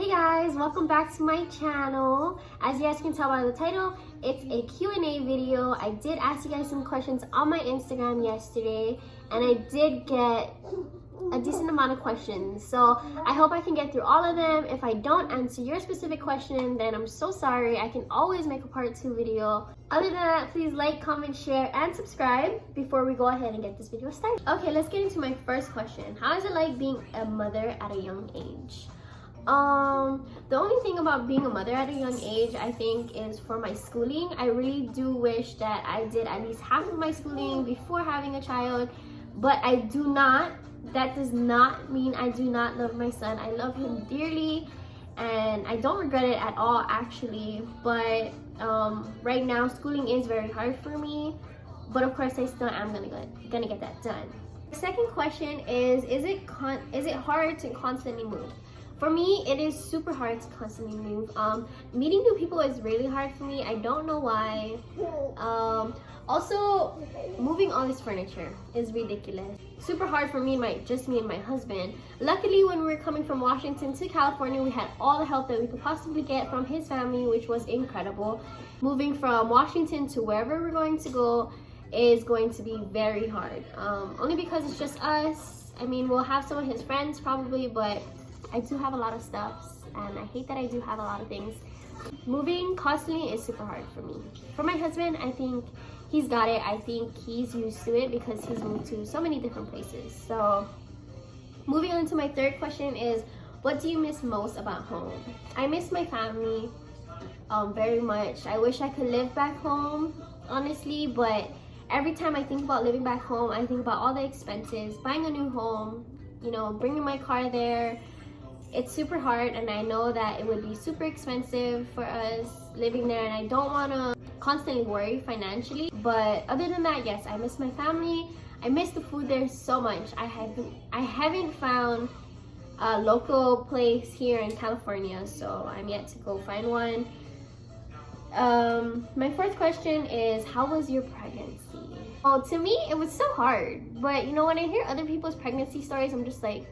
Hey guys, welcome back to my channel. As you guys can tell by the title, it's a Q&A video. I did ask you guys some questions on my Instagram yesterday, and I did get a decent amount of questions. So I hope I can get through all of them. If I don't answer your specific question, then I'm so sorry. I can always make a part 2 video. Other than that, please like, comment, share, and subscribe before we go ahead and get this video started. Okay, let's get into my first question. How is it like being a mother at a young age? The only thing about being a mother at a young age, I think, is for my schooling. I really do wish that I did at least half of my schooling before having a child, but I do not. That does not mean I do not love my son. I love him dearly, and I don't regret it at all, actually. But right now, schooling is very hard for me, but of course, I still am gonna get that done. The second question is it hard to constantly move? For me, it is super hard to constantly move. Meeting new people is really hard for me. I don't know why. Also, moving all this furniture is ridiculous. Super hard for me and just me and my husband. Luckily, when we were coming from Washington to California, we had all the help that we could possibly get from his family, which was incredible. Moving from Washington to wherever we're going to go is going to be very hard. Only because it's just us. I mean, we'll have some of his friends probably, but I do have a lot of stuff, and I hate that I do have a lot of things. Moving constantly is super hard for me. For my husband, I think he's got it. I think he's used to it because he's moved to so many different places. So moving on to my third question is, what do you miss most about home? I miss my family very much. I wish I could live back home, honestly, but every time I think about living back home, I think about all the expenses, buying a new home, you know, bringing my car there. It's super hard, and I know that it would be super expensive for us living there, and I don't want to constantly worry financially. But other than that, yes, I miss my family. I miss the food there so much. I haven't found a local place here in California, so I'm yet to go find one. My fourth question is, how was your pregnancy? Oh, to me, it was so hard. But you know, when I hear other people's pregnancy stories, I'm just like,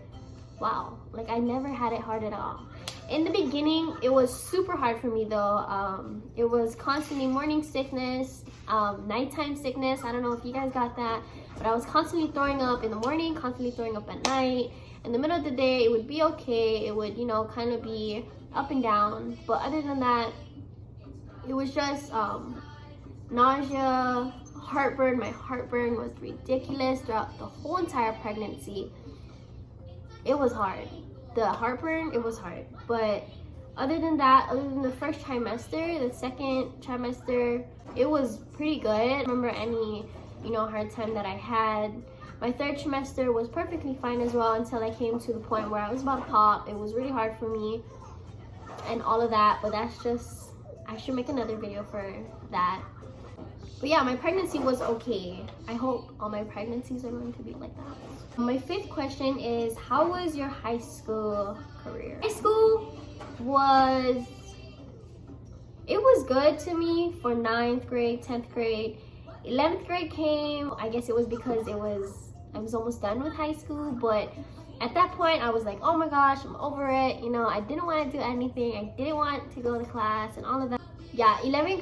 wow, like I never had it hard at all. In the beginning, it was super hard for me though. It was constantly morning sickness, nighttime sickness. I don't know if you guys got that, but I was constantly throwing up in the morning, constantly throwing up at night. In the middle of the day, it would be okay. It would, you know, kind of be up and down. But other than that, it was just nausea, heartburn. My heartburn was ridiculous throughout the whole entire pregnancy. It was hard. The heartburn, it was hard. But other than that, other than the first trimester, the second trimester, it was pretty good. I don't remember any, you know, hard time that I had. My third trimester was perfectly fine as well until I came to the point where I was about to pop. It was really hard for me and all of that, but that's just, I should make another video for that. But yeah, my pregnancy was okay. I hope all my pregnancies are going to be like that. My fifth question is, how was your high school career? High school was good to me for 9th grade, 10th grade. 11th grade came, I guess it was because I was almost done with high school, but at that point I was like, oh my gosh, I'm over it. You know, I didn't want to do anything. I didn't want to go to class and all of that. Yeah, 11th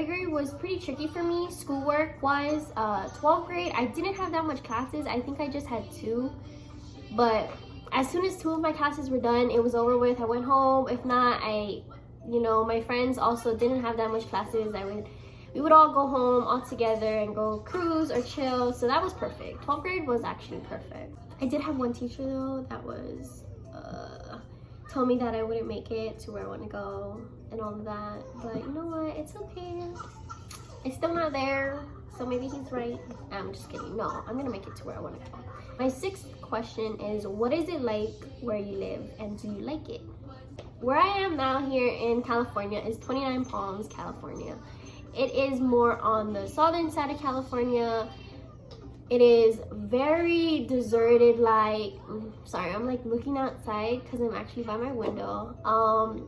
grade was pretty tricky for me schoolwork wise. 12th grade, I didn't have that much classes. I think I just had 2, but as soon as 2 of my classes were done, it was over with. I went home. If not, you know, my friends also didn't have that much classes. We would all go home all together and go cruise or chill, so that was perfect. 12th grade was actually perfect. I did have one teacher though that was told me that I wouldn't make it to where I want to go and all of that, but you know what, it's okay. It's still not there, so maybe he's right. I'm just kidding. No, I'm gonna make it to where I want to go. My sixth question is, what is it like where you live, and do you like it? Where I am now here in California is 29 Palms, California. It is more on the southern side of California. It is very deserted, like, sorry, I'm like looking outside because I'm actually by my window.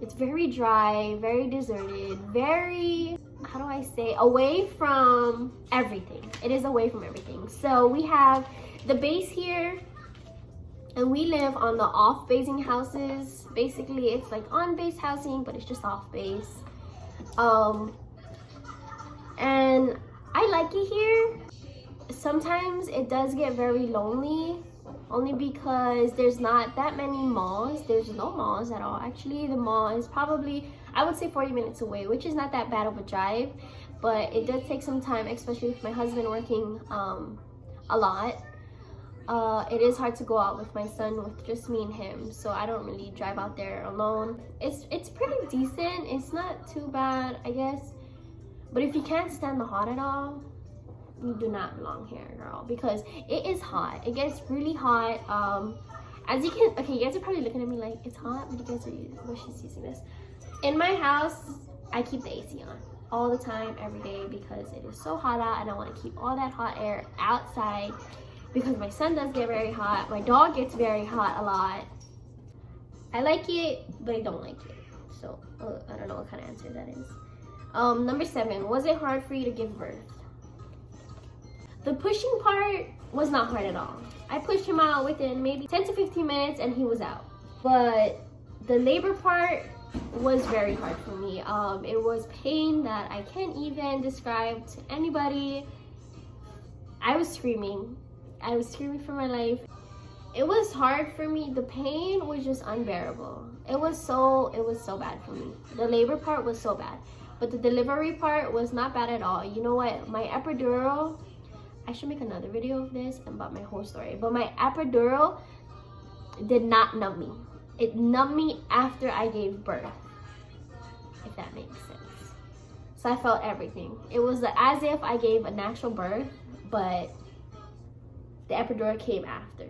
It's very dry, very deserted, very, how do I say, away from everything. It is away from everything. So we have the base here And we live on the off-basing houses. Basically, it's like on-base housing, but it's just off-base. And I like it here. Sometimes it does get very lonely, only because there's not that many malls. There's no malls at all. Actually, the mall is probably, I would say, 40 minutes away, which is not that bad of a drive, but it does take some time, especially with my husband working a lot. It is hard to go out with my son with just me and him, so I don't really drive out there alone. It's pretty decent. It's not too bad, I guess. But if you can't stand the hot at all, you do not belong here, girl, because it is hot. It gets really hot. As you can, okay, you guys are probably looking at me like it's hot, but you guys are wish she's using this. In my house, I keep the AC on all the time, every day, because it is so hot out, and I want to keep all that hot air outside. Because my son does get very hot, my dog gets very hot a lot. I like it, but I don't like it. So I don't know what kind of answer that is. Number 7, was it hard for you to give birth? The pushing part was not hard at all. I pushed him out within maybe 10 to 15 minutes and he was out. But the labor part was very hard for me. It was pain that I can't even describe to anybody. I was screaming. I was screaming for my life. It was hard for me. The pain was just unbearable. It was so bad for me. The labor part was so bad. But the delivery part was not bad at all. You know what? My epidural, I should make another video of this about my whole story. But my epidural did not numb me. It numbed me after I gave birth, if that makes sense. So I felt everything. It was as if I gave a natural birth, but the epidural came after,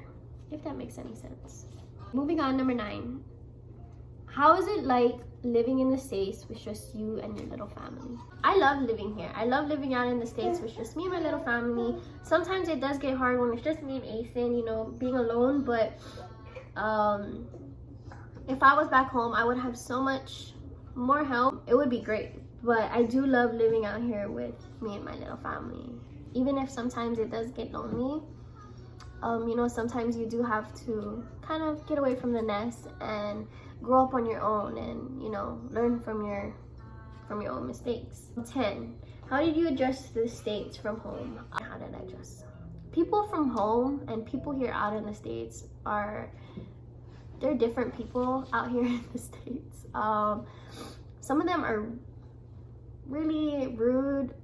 if that makes any sense. Moving on, number 9. How is it like living in the States with just you and your little family? I love living here. I love living out in the States with just me and my little family. Sometimes it does get hard when it's just me and Ethan, you know, being alone, but if I was back home, I would have so much more help. It would be great. But I do love living out here with me and my little family. Even if sometimes it does get lonely, you know, sometimes you do have to kind of get away from the nest and grow up on your own and, you know, learn from your own mistakes. 10. How did you adjust to the States from home? How did I adjust? People from home and people here out in the States they're different people out here in the States. Some of them are really rude.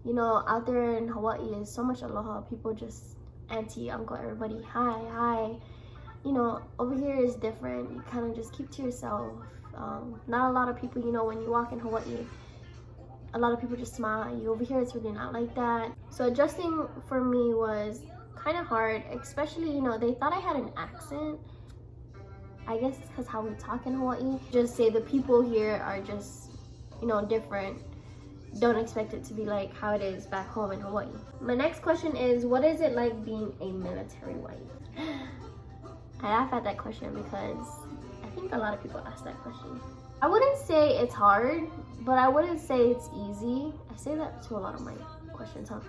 You know, out there in Hawaii is so much aloha. People just auntie, uncle, everybody, hi. You know, over here is different. You kind of just keep to yourself. Not a lot of people, you know, when you walk in Hawaii, a lot of people just smile at you. Over here, it's really not like that. So adjusting for me was kind of hard, especially, you know, they thought I had an accent. I guess it's because how we talk in Hawaii. Just say the people here are just, you know, different. Don't expect it to be like how it is back home in Hawaii. My next question is, what is it like being a military wife? I laugh at that question because I think a lot of people ask that question. I wouldn't say it's hard, but I wouldn't say it's easy. I say that to a lot of my questions, huh?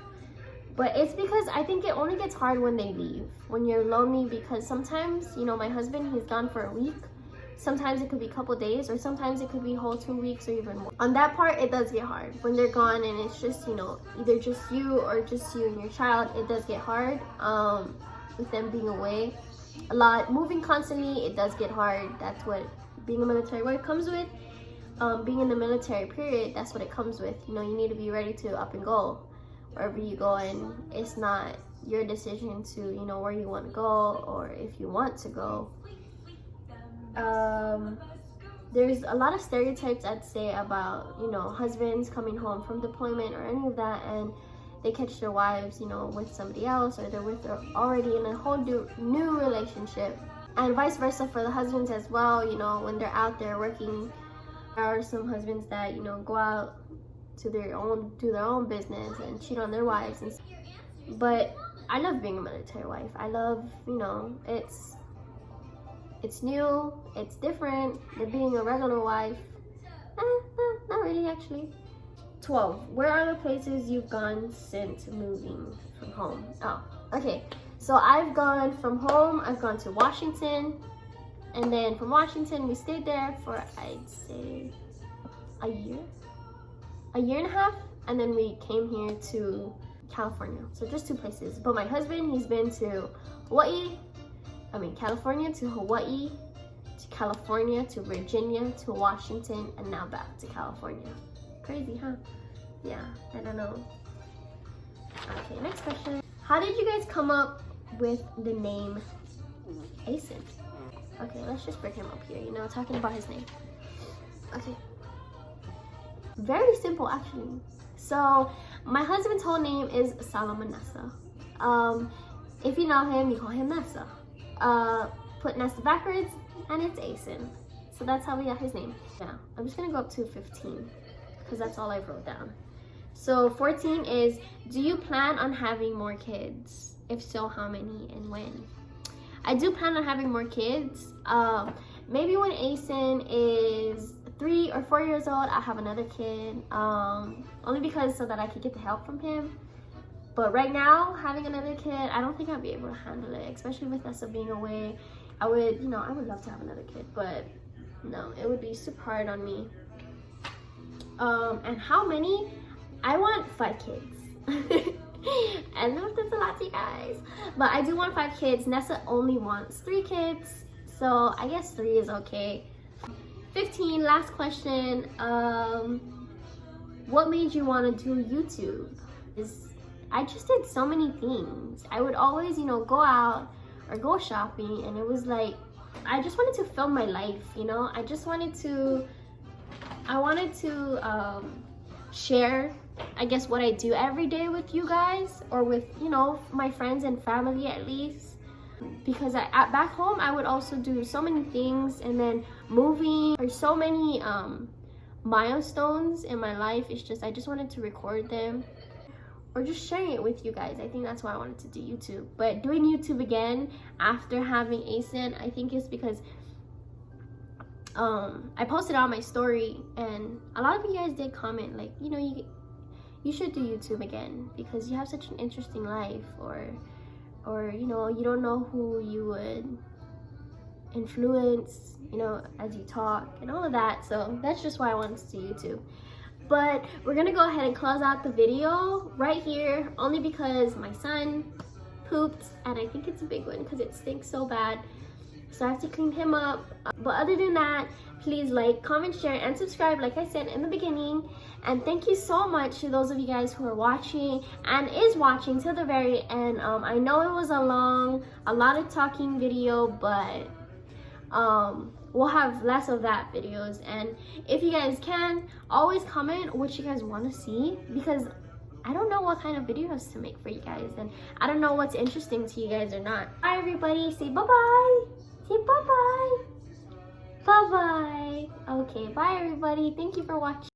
But it's because I think it only gets hard when they leave, when you're lonely, because sometimes, you know, my husband, he's gone for a week. Sometimes it could be a couple days, or sometimes it could be a whole 2 weeks or even more. On that part, it does get hard. When they're gone and it's just, you know, either just you or just you and your child, it does get hard with them being away a lot. Moving constantly, it does get hard. That's what being a military wife comes with. Being in the military period, that's what it comes with. You know, you need to be ready to up and go wherever you go, and it's not your decision to, you know, where you want to go or if you want to go. There's a lot of stereotypes, I'd say, about, you know, husbands coming home from deployment or any of that, and they catch their wives, you know, with somebody else, or they're already in a whole new relationship, and vice versa for the husbands as well. You know, when they're out there working, there are some husbands that, you know, go out to do their own business and cheat on their wives. But I love being a military wife. I love, you know, it's new, it's different than being a regular wife. Not really, actually. 12. Where are the places you've gone since moving from home? Oh, okay. So I've gone from home, I've gone to Washington, and then from Washington we stayed there for, I'd say, a year and a half, and then we came here to California. So just 2 places. But my husband, he's been to California to Hawaii, to California to Virginia to Washington, and now back to California. Crazy, huh? Yeah, I don't know. Okay, next question. How did you guys come up with the name Asen? Okay, let's just bring him up here, talking about his name. Okay. Very simple, actually. So, my husband's whole name is Solomon Nessa. If you know him, you call him Nessa. Put Nessa backwards, and it's Asen. So that's how we got his name. Yeah, I'm just gonna go up to 15, because that's all I wrote down. So 14 is, do you plan on having more kids? If so, how many and when? I do plan on having more kids. Maybe when Asen is 3 or 4 years old, I'll have another kid. Only because so that I could get the help from him. But right now, having another kid, I don't think I'd be able to handle it, especially with Nessa being away. I would love to have another kid, but no, it would be super hard on me. And how many? I want 5 kids. I know that's a lot to you guys, but I do want 5 kids. Nessa only wants 3 kids, so I guess 3 is okay. 15, last question. What made you want to do YouTube? I just did so many things. I would always, go out or go shopping, and it was like, I just wanted to film my life, I wanted to share, I guess, what I do every day with you guys, or with, my friends and family at least. Because back home, I would also do so many things, and then moving, or so many milestones in my life. It's just, I just wanted to record them, or just sharing it with you guys. I think that's why I wanted to do YouTube. But doing YouTube again after having Asen, I think is because I posted on my story, and a lot of you guys did comment like, you should do YouTube again because you have such an interesting life, or you don't know who you would influence, as you talk and all of that. So that's just why I wanted to do YouTube. But we're gonna go ahead and close out the video right here, only because my son pooped, and I think it's a big one because it stinks so bad. So I have to clean him up. But other than that, please like, comment, share, and subscribe like I said in the beginning. And thank you so much to those of you guys who are watching and is watching till the very end. I know it was a lot of talking video, but we'll have less of that videos. And if you guys can, always comment what you guys want to see, because I don't know what kind of videos to make for you guys, and I don't know what's interesting to you guys or not. Bye everybody, say bye-bye. Say bye-bye. Bye-bye. Okay, bye everybody. Thank you for watching.